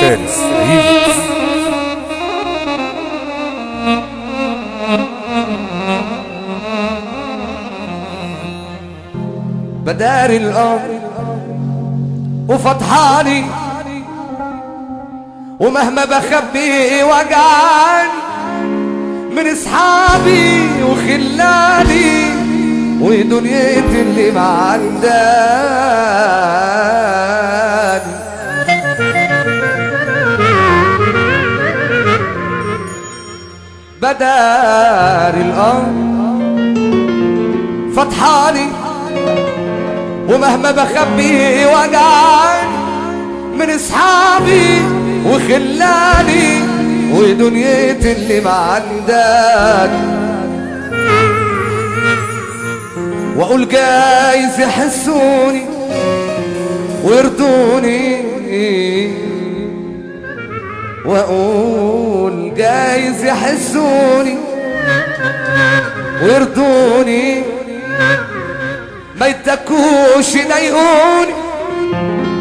فارس ريميكس. بداري الأرض وفتحاني ومهما بخبي وجعان من اصحابي وخلاني ودنيتي اللي معنداني. بداري الأرض فتحاني ومهما بخبي وجعان من اصحابي وخلاني ودنيتي اللي معنداني. واقول جايز يحسوني ويرضوني، واقول جايز يحسوني ويرضوني، ما يتكوش يضايقوني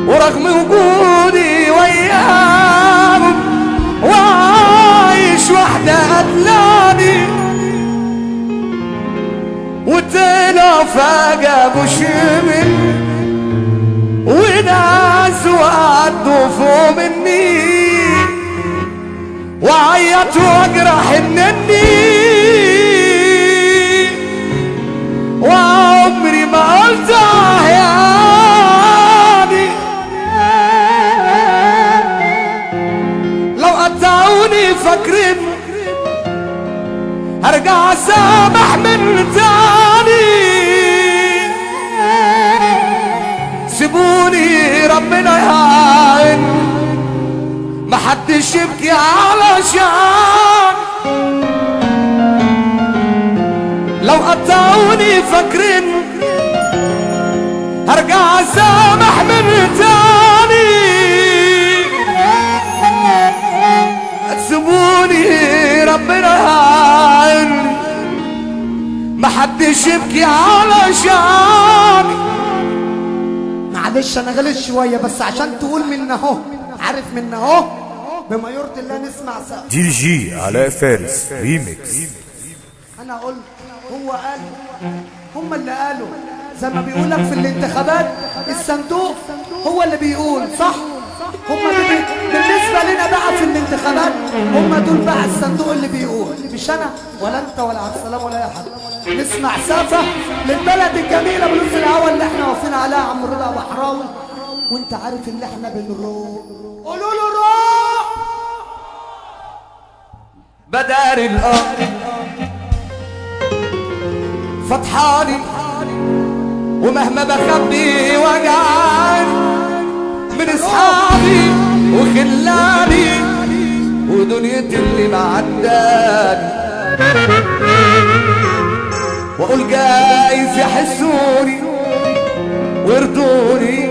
ورغم وجودي وياهم وعايش وحدة قتلاني. وطلع فجأة بشمل وناس وعدوا فوق مني وعيطوا واجرح انني، وعمري ما قلت يعني لو قطعوني فاكرين هرجع اسامح من تاني. سيبوني ربنا يعين محدش يبكي علشان لو قطعوني فاكرين هرجع اسامح من تاني. سيبوني ربنا يعين محدش يبكي علشان. معلش انا غلط شويه بس عشان تقول من اهو، عارف من اهو بما يرضي الله نسمع سقف. دي جي علاء فارس ريميكس. انا قلت هو قال، هم اللي قالوا زي ما بيقولك في الانتخابات الصندوق هو اللي بيقول صح. هم بالنسبه لنا بقى في الانتخابات هم دول بقى الصندوق اللي بيقول، مش انا ولا انت ولا عبد السلام ولا اي حد. نسمع سافه للبلد الجميله بلوز الهوا اللي احنا واقفين عليها عم رضا بحراوي، وانت عارف اللي احنا بنروح. قولوا له روح. بداري الأرض فتحاني ومهما بخبي وجعان من اصحابي وخلاني ودنيتي اللي معداني. واقول جايز يحسوني ويرضوني،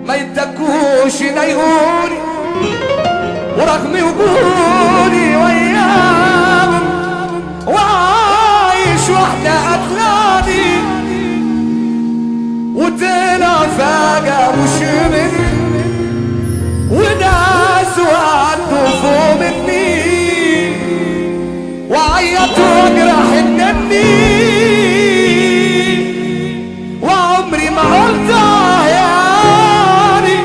ما يتكوش يضايقوني ورغم وجودي وياهم وعايش وحدة قتلاني. وطلع فجأة وشمل وناس وعدوا فوق مني وعيطوا واجرح انني، وعمري ما قلت يعني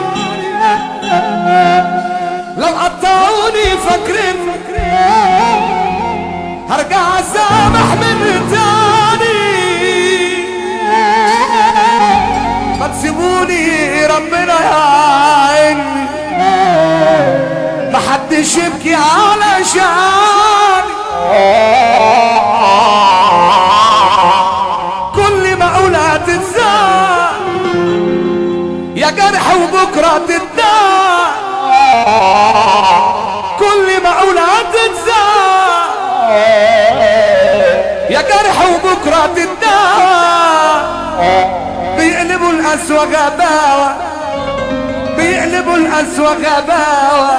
لو قطعوني فاكرين هرجع اسامح من تاني. ما تسيبوني ربنا يعين محدش يبكي علشان كل ما اقولها تتزاد يا جرح وبكره تتداع. كل ما اقولها تتزاد يا جرح وبكره تتداع. بيقلبوا القسوة غباوة، بيقلبوا القسوة غباوة،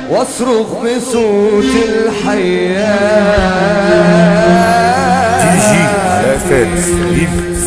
واصرخ بصوت الحياة. دي جي علاء فارس ريميكس.